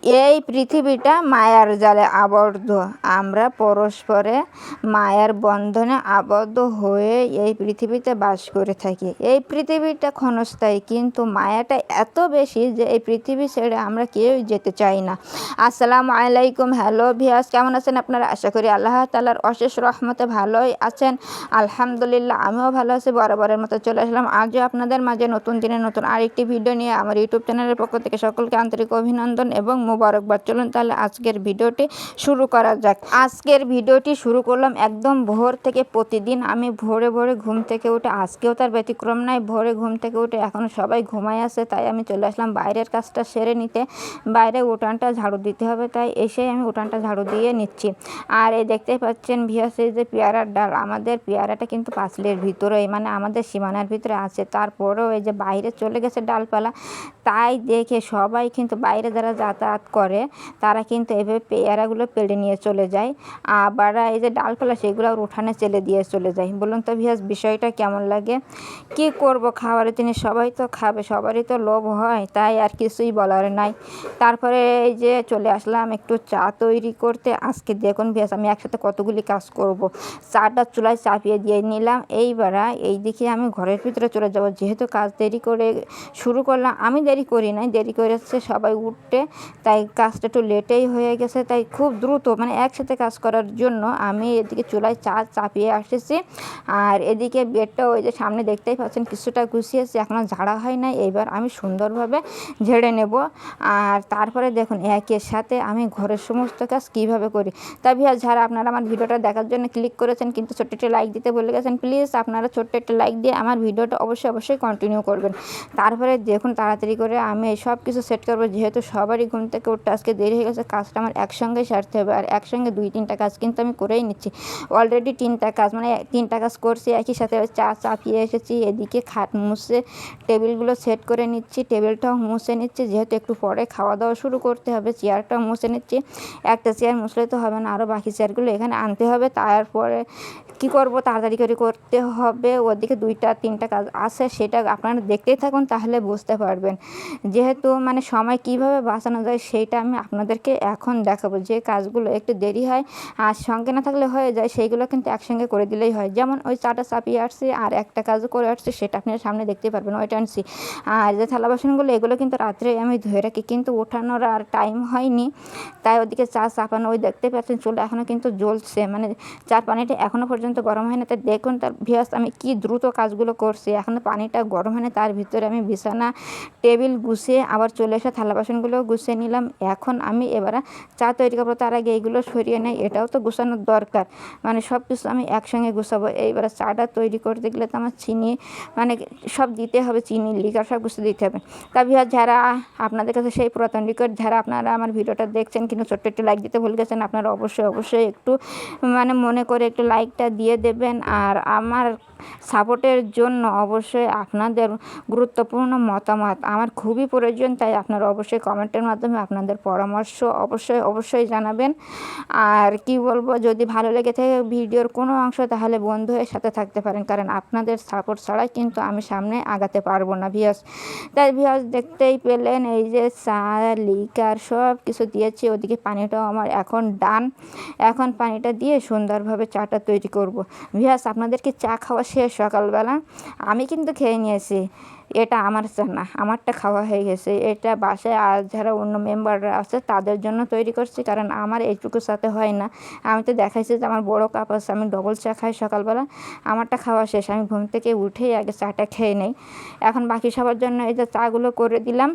এই পৃথিবীটা মায়ার জালে আবদ্ধ। আমরা পরস্পরে মায়ার বন্ধনে আবদ্ধ হয়ে এই পৃথিবীতে বাস করে থাকি। এই পৃথিবীটা ক্ষণস্থায়ী, কিন্তু মায়াটা এত বেশি যে এই পৃথিবী ছেড়ে আমরা কেউই যেতে চাই না। আসসালামু আলাইকুম, হ্যালো ভিউয়ার্স, কেমন আছেন আপনারা? আশা করি আল্লাহ তাআলার অশেষ রহমতে ভালোই আছেন। আলহামদুলিল্লাহ, আমিও ভালো আছি। বরাবরের মতো চলে আসলাম আজও আপনাদের মাঝে নতুন দিনে নতুন আরেকটি ভিডিও নিয়ে। আমার ইউটিউব চ্যানেলের পক্ষ থেকে সকলকে আন্তরিক অভিনন্দন এবং মোবারকবাদ। চলুন তাহলে আজকের ভিডিওটি শুরু করা যাক। আজকের ভিডিওটি শুরু করলাম একদম ভোর থেকে। প্রতিদিন আমি ভোরে ভোরে ঘুম থেকে উঠে, আজকেও তার ব্যতিক্রম নাই। ভোরে ঘুম থেকে উঠে এখনও সবাই ঘুমায় আছে, তাই আমি চলে আসলাম বাইরের কাজটা সেরে নিতে। বাইরে উঠানটা ঝাড়ু দিতে হবে, তাই এসেই আমি উঠানটা ঝাড়ু দিয়ে নিচ্ছি। আর এই দেখতেই পাচ্ছেন ভিউয়ার্স, এই যে পেয়ারার ডাল, আমাদের পেয়ারাটা কিন্তু পাঁচিলের ভিতরে, মানে আমাদের সীমানার ভিতরে আছে। তারপরেও এই যে বাইরে চলে গেছে ডালপালা, তাই দেখে সবাই কিন্তু বাইরে যারা যাতায়াত করে তারা কিন্তু এভাবে পেয়ারাগুলো পেড়ে নিয়ে চলে যায়। আবার এই যে ডালপালা সেগুলো উঠানে চেলে দিয়ে চলে যায়। বলুন তো ভিউয়ার্স, বিষয়টা কেমন লাগে? কি করব, খাবারের জিনিস সবাই তো খাবে, সবারই তো লোভ হয়, তাই আর কিছুই বলার নাই। তারপরে এই যে চলে আসলাম একটু চা তৈরি করতে। আজকে দেখুন ভিউয়ার্স, আমি একসাথে কতগুলি কাজ করব। চাটা চুলায় চাপিয়ে দিয়ে নিলাম। এইবার এই দিকে আমি ঘরের ভিতরে চলে যাব, যেহেতু কাজ দেরি করে শুরু করলাম। আমি দেরি করি নাই, দেরি করেছে সবাই উঠতে, তাই কাজটা একটু লেটেই হয়ে গেছে। তাই খুব দ্রুত, মানে একসাথে কাজ করার জন্য আমি এদিকে চুলায় চা চাপিয়ে আসতেছি। আর এদিকে বেডটা ওই যে সামনে দেখতেই পাচ্ছেন কিছুটা গুছিয়েছি, এখনও ঝাড়া হয় নাই। এইবার আমি সুন্দরভাবে ঝেড়ে নেব। আর তারপরে দেখুন একের সাথে আমি ঘরের সমস্ত কাজ কীভাবে করি। তাই ভিউয়ার্স, যারা আপনারা আমার ভিডিওটা দেখার জন্য ক্লিক করেছেন কিন্তু ছোট্ট একটি লাইক দিতে ভুলে গেছেন, প্লিজ আপনারা ছোট্ট একটা লাইক দিয়ে আমার ভিডিওটা অবশ্যই কন্টিনিউ করবেন। তারপরে দেখুন তাড়াতাড়ি করে আমি সব কিছু সেট করবো, যেহেতু সবারই ঘুম থেকে উঠতে আজকে দেরি হয়ে গেছে। কাজটা আমার একসঙ্গে সারতে হবে, আর একসঙ্গে 2-3টা কাজ কিন্তু আমি করেই নিচ্ছি। অলরেডি 3টা কাজ, মানে 3টা কাজ করছি একই সাথে। চা চাপিয়ে এসেছি, এদিকে খাট মুছে টেবিলগুলো সেট করে নিচ্ছি, টেবিলটাও মুছে নিচ্ছি, যেহেতু একটু পরে খাওয়া দাওয়া শুরু করতে হবে। চেয়ারটাও মুছে নিচ্ছি। একটা চেয়ার মুছলে তো হবে না, আরও বাকি চেয়ারগুলো এখানে আনতে হবে। তারপরে কি করব, তাড়াতাড়ি করে করতে হবে। ওদিকে 2-3টা কাজ আছে, সেটা আপনারা দেখতেই থাকুন, তাহলে বুঝতে পারবেন। যেহেতু মানে সময় কিভাবে বাঁচানো যায় সেইটা আমি আপনাদেরকে এখন দেখাবো। যে কাজগুলো একটু দেরি হয় আর সঙ্গে না থাকলে হয়ে যায়, সেইগুলো কিন্তু একসঙ্গে করে দিলেই হয়। যেমন ওই চাটা চাপিয়ে আসছি, আর একটা কাজও করে আসছি, সেটা আপনারা সামনে দেখতে পারবেন, ওইটা আনছি। আর যে থালা বাসনগুলো, এগুলো কিন্তু রাত্রে আমি ধুয়ে রাখি, কিন্তু ওঠানোর আর টাইম হয়নি, তাই ওদিকে চা চাপানো, ওই দেখতে পাচ্ছেন চুল এখনও কিন্তু জ্বলছে, মানে চার পানিটা এখনও পর্যন্ত গরম হয় না। তাই দেখুন তার ভিউয়ার্স আমি কি দ্রুত কাজগুলো করছি। এখনও পানিটা গরম হয় না, তার ভিতরে আমি বিছানা টেবিল গুছিয়ে আবার চলে এসে থালা বাসনগুলোও গুছিয়ে নিলাম। এখন আমি এবারে চা তৈরি করবো, তার আগে এইগুলো সরিয়ে নেই, এটাও তো গুছানোর দরকার। মানে সব কিছু আমি একসঙ্গে গুছাবো। এইবারে চাটা তৈরি করতে গেলে তো আমার চিনি, মানে সব দিতে হবে, চিনি লিকার সব কিছু দিতে হবে। তা ভিউয়ার্স, যারা আপনাদের কাছে সেই পুরাতন রেকর্ড, যারা আপনারা আমার ভিডিওটা দেখছেন কিন্তু ছোট্ট একটু লাইক দিতে ভুলে গেছেন, আপনারা অবশ্যই একটু মানে মনে করে একটু লাইকটা দিয়ে দেবেন। আর আমার সাপোর্টের জন্য অবশ্যই আপনাদের গুরুত্বপূর্ণ মতামত আমার খুবই প্রয়োজন, তাই আপনারা অবশ্যই কমেন্টের মাধ্যমে আপনাদের পরামর্শ অবশ্যই জানাবেন। আর কি বলবো, যদি ভালো লেগে থাকে ভিডিওর কোনো অংশ, তাহলে বন্ধু হয়ে সাথে থাকতে পারেন, কারণ আপনাদের সাপোর্ট ছাড়াই কিন্তু আমি সামনে আগাতে পারবো না ভিউয়ার্স। তাই ভিউয়ার্স দেখতেই পেলেন, এই যে চা লিকার সব কিছু দিয়েছি। ওদিকে পানিটাও আমার এখন ডান। এখন পানিটা দিয়ে সুন্দরভাবে চাটা তৈরি করব। ভিউয়ার্স, আপনাদেরকে চা খাওয়া শেষ সকালবেলা? আমি কিন্তু খেয়ে নিয়েছি। এটা আমার চা না, আমারটা খাওয়া হয়ে গেছে। এটা বাসায় আর যারা অন্য মেম্বাররা আছে তাদের জন্য তৈরি করছি, কারণ আমার এইটুকু সাথে হয় না। আমি তো দেখাইছি যে আমার বড় কাপ আছে, আমি ডবল চা খাই সকালবেলা। আমারটা খাওয়া শেষ, আমি ঘুম থেকে উঠেই আগে চাটা খেয়ে নেই। এখন বাকি সবার জন্য এই যে চাগুলো করে দিলাম,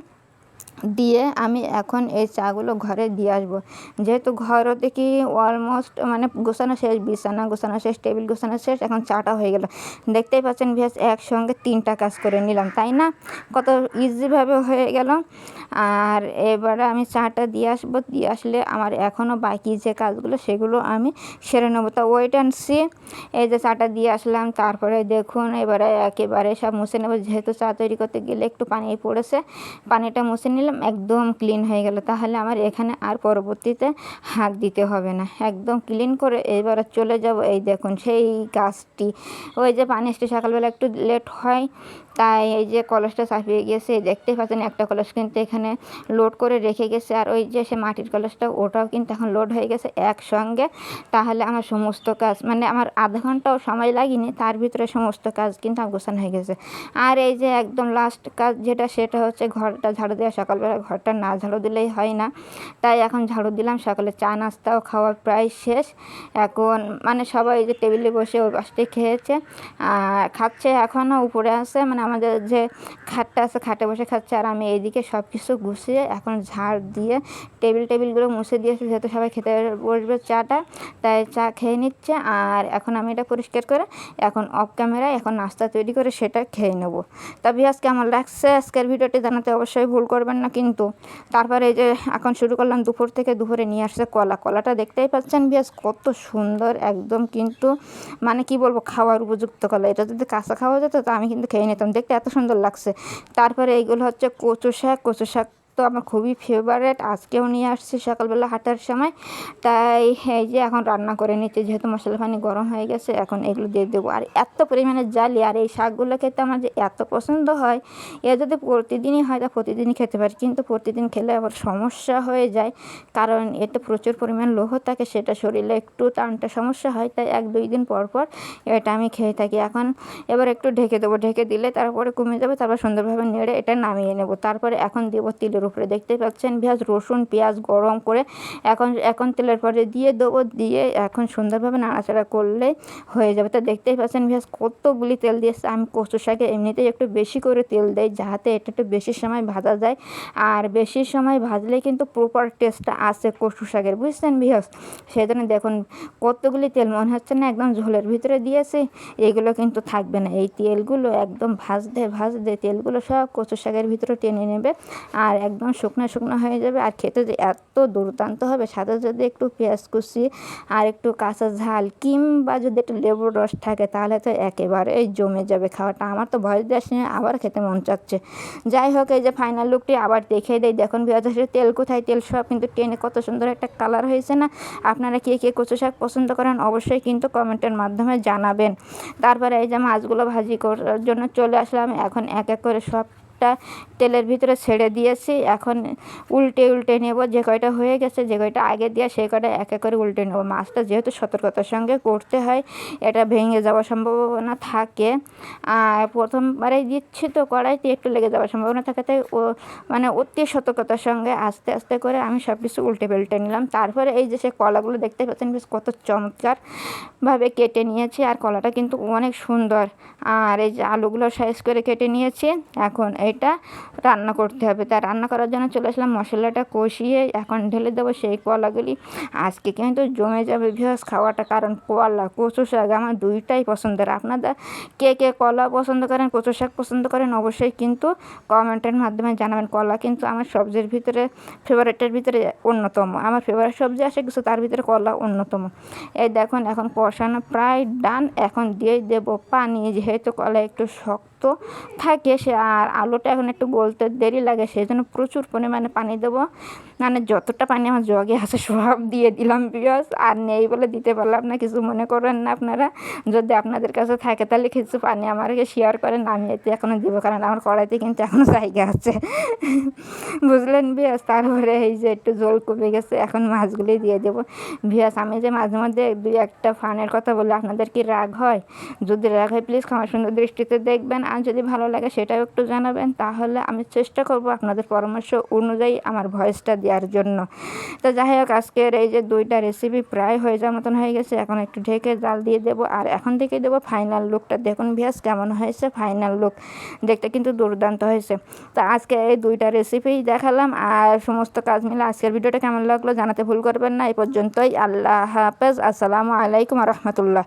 দিয়ে আমি এখন এই চাগুলো ঘরে দিয়ে আসবো। যেহেতু ঘরও দেখি অলমোস্ট মানে গোছানো শেষ, বিছানা গোছানো শেষ, টেবিল গোছানো শেষ, এখন চাটা হয়ে গেল। দেখতেই পাচ্ছেন ভিউয়ার্স, একসঙ্গে 3টা কাজ করে নিলাম, তাই না? কত ইজিভাবে হয়ে গেল। আর এবারে আমি চাটা দিয়ে আসবো, দিয়ে আসলে আমার এখনও বাকি যে কাজগুলো সেগুলো আমি সেরে নেবো। তা ওয়েট অ্যান্ড সি। এই যে চাটা দিয়ে আসলাম, তারপরে দেখুন এবারে একেবারে সব মুছে নেবো, যেহেতু চা তৈরি করতে গেলে একটু পানি পড়েছে, পানিটা মুছে নিলাম, একদম ক্লিন হয়ে গেল। তাহলে আমার এখানে আর পরবর্তীতে হাত দিতে হবে না, একদম ক্লিন করে এবারে চলে যাব। এই দেখুন সেই কাজটি, ওই যে পানি আসতে সকালবেলা একটু লেট হয়, তাই এই যে কলসটা চাপিয়ে গিয়েছে, দেখতেই পাচ্ছেন একটা কলস কিন্তু এখানে লোড করে রেখে গেছে, আর ওই যে সে মাটির কলসটা ওটাও কিন্তু এখন লোড হয়ে গেছে একসঙ্গে। তাহলে আমার সমস্ত কাজ মানে আমার আধা ঘন্টাও সময় লাগেনি, তার ভিতরে সমস্ত কাজ কিন্তু আমার গোছানো হয়ে গেছে। আর এই যে একদম লাস্ট কাজ যেটা, সেটা হচ্ছে ঘরটা ঝাড়ু দেওয়া। সকালবেলা ঘরটা না ঝাড়ু দিলেই হয় না, তাই এখন ঝাড়ু দিলাম। সকালে চা নাস্তাও খাওয়া প্রায় শেষ। এখন মানে সবাই যে টেবিলে বসে ওই পাশটাই খেয়েছে, খাচ্ছে, এখনও উপরে আছে, মানে আমাদের যে খাটটা আছে খাটে বসে খাচ্ছে। আর আমি এইদিকে সব কিছু গুছিয়ে এখন ঝাড় দিয়ে টেবিলগুলো মুছে দিয়েছি, যেহেতু সবাই খেতে বসবে চাটা, তাই চা খেয়ে নিচ্ছে। আর এখন আমি এটা পরিষ্কার করে এখন অফ ক্যামেরায় এখন নাস্তা তৈরি করে সেটা খেয়ে নেব। তবে আজ কেমন লাগছে আজকের ভিডিওটি জানাতে অবশ্যই ভুল করবেন না কিন্তু। তারপরে এই যে এখন শুরু করলাম দুপুর থেকে। দুপুরে নিয়ে আসছে কলাটা দেখতেই পাচ্ছেন বিয়াস কত সুন্দর একদম, কিন্তু মানে কি বলবো, খাওয়ার উপযুক্ত কলা। এটা যদি কাঁচা খাওয়া যেত তো আমি কিন্তু খেয়ে নিতাম, দেখতে এত সুন্দর লাগছে। তারপরে এইগুলো হচ্ছে কচু শাক তো আমার খুবই ফেভারেট। আজকেও নিয়ে আসছি সকালবেলা হাঁটার সময়, তাই এই যে এখন রান্না করে নিচ্ছি, যেহেতু মশলা পানি গরম হয়ে গেছে এখন এগুলো দিয়ে দেবো। আর এত পরিমাণে জালি, আর এই শাকগুলো খেতে আমার যে এত পছন্দ হয়, এ যদি প্রতিদিনই হয় তা প্রতিদিনই খেতে পারি, কিন্তু প্রতিদিন খেলে আবার সমস্যা হয়ে যায়, কারণ এতে প্রচুর পরিমাণ লৌহ থাকে, সেটা শরীরে একটু টানটা সমস্যা হয়, তাই 1-2 দিন পর এটা আমি খেয়ে থাকি। এখন এবার একটু ঢেকে দেবো, ঢেকে দিলে তারপরে কমে যাবে, তারপর সুন্দরভাবে নেড়ে এটা নামিয়ে নেব। তারপরে এখন দেবো তিলের উপরে, দেখতেই পাচ্ছেন পেঁয়াজ রসুন পেঁয়াজ গরম করে এখন তেলের পরে দিয়ে দেবো, দিয়ে এখন সুন্দরভাবে নাড়াচাড়া করলে হয়ে যাবে। তা দেখতেই পাচ্ছেন পেঁয়াজ কতগুলি তেল দিয়েছে। আমি কচু শাকে এমনিতেই একটু বেশি করে তেল দেই, যাতে এটা একটু বেশি সময় ভাজা যায়, আর বেশি সময় ভাজলে কিন্তু প্রপার টেস্টটা আসে কচু শাকের, বুঝছেন ভিউয়ার্স। সেই জন্য দেখুন কতগুলি তেল, মনে হচ্ছে না একদম ঝোলের ভিতরে দিয়েছে। এগুলো কিন্তু থাকবে না, এই তেলগুলো একদম ভাজতে তেলগুলো সব কচু শাকের ভিতরে টেনে নেবে, আর একদম শুকনো হয়ে যাবে। আর খেতে যে এত দুর্দান্ত হবে, সাথে যদি একটু পেঁয়াজ কুচি আর একটু কাঁচা ঝাল কিংবা যদি একটু লেবুর রস থাকে, তাহলে তো একেবারে জমে যাবে খাওয়াটা। আমার তো ভয় দেওয়ার সময় আবার খেতে মন চাচ্ছে। যাই হোক, এই যে ফাইনাল লুকটি আবার দেখিয়ে দেয়। দেখুন পেঁয়াজ তেল কোথায়, তেল সব কিন্তু টেনে কত সুন্দর একটা কালার হয়েছে না। আপনারা কে কচু শাক পছন্দ করেন অবশ্যই কিন্তু কমেন্টের মাধ্যমে জানাবেন। তারপরে এই যে মাছগুলো ভাজি করার জন্য চলে আসলাম। এখন এক এক করে সবটা তেলের ভিতরে ছেড়ে দিয়েছি। এখন উল্টে নেব, যে কয়টা হয়ে গেছে, যে কয়টা আগে দিয়ে সেই কয়টা এক এক করে উল্টে নেব। মাছটা যেহেতু সতর্কতার সঙ্গে করতে হয়, এটা ভেঙে যাওয়ার সম্ভাবনা থাকে। আর প্রথমবারেই দিচ্ছি তো কড়াইতে একটু লেগে যাওয়ার সম্ভাবনা থাকে, তাই মানে অতি সতর্কতার সঙ্গে আস্তে করে আমি সব কিছু উল্টে পাল্টে নিলাম। তারপরে এই যে সে কলাগুলো দেখতে পাচ্ছেন বেশ কত চমৎকারভাবে কেটে নিয়েছি, আর কলাটা কিন্তু অনেক সুন্দর। আর এই যে আলুগুলো সাইজ করে কেটে নিয়েছি। এখন এটা রান্না করতে হবে, তাই রান্না করার জন্য চলে আসলাম। মশলাটা কষিয়ে এখন ঢেলে দেবো সেই কলাগুলি। আজকে কিন্তু জমে যাবে ভিউয়ার্স খাওয়াটা, কারণ কলা কচু শাক আমার দুইটাই পছন্দের। আপনাদের কে কলা পছন্দ করেন কচু শাক পছন্দ করেন অবশ্যই কিন্তু কমেন্টের মাধ্যমে জানাবেন। কলা কিন্তু আমার সবজির ভিতরে ফেভারিটের ভিতরে অন্যতম, আমার ফেভারিট সবজি আছে কিছু, তার ভিতরে কলা অন্যতম। এই দেখুন এখন কষানো প্রায় ডান। এখন দিয়ে দেবো পানি, যেহেতু কলা একটু শক্ত থাকে সে, আর আলুটা এখন একটু গলতে দেরি লাগে, সেই জন্য প্রচুর পরিমাণে পানি দেবো। মানে যতটা পানি আমার জগে আছে সব দিয়ে দিলাম ভিউয়ার্স, আর নেই বলে দিতে পারলাম না, কিছু মনে করেন না আপনারা। যদি আপনাদের কাছে থাকে তাহলে কিছু পানি আমাকে শেয়ার করেন, আমি এতে এখনও দেবো, কারণ আমার কড়াইতে কিন্তু এখনও জায়গা আছে, বুঝলেন ভিউয়ার্স। তারপরে এই যে একটু জল কমে গেছে, এখন মাছগুলি দিয়ে দেবো ভিউয়ার্স। আমি যে মাঝে মধ্যে 2-1টা ফানের কথা বলি, আপনাদের কি রাগ হয়? যদি রাগ হয় প্লিজ ক্ষমা সুন্দর দৃষ্টিতে দেখবেন, আর যদি ভালো লাগে সেটাও একটু জানাবেন, তাহলে আমি চেষ্টা করব আপনাদের পরামর্শ অনুযায়ী আমার ভয়েসটা দেওয়ার জন্য। তো যাই হোক, আজকের এই যে 2টা রেসিপি প্রায় হয়ে যাওয়ার মতন হয়ে গেছে। এখন একটু ঢেকে জাল দিয়ে দেবো, আর এখন থেকে দেবো ফাইনাল লুকটা। দেখুন ভিউয়ার্স কেমন হয়েছে ফাইনাল লুক, দেখতে কিন্তু দুর্দান্ত হয়েছে। তো আজকে এই 2টা রেসিপি দেখালাম, আর সমস্ত কাজ মিলে আজকের ভিডিওটা কেমন লাগলো জানাতে ভুল করবেন না। এই পর্যন্তই, আল্লাহ হাফেজ, আসসালামু আলাইকুম রহমতুল্লাহ।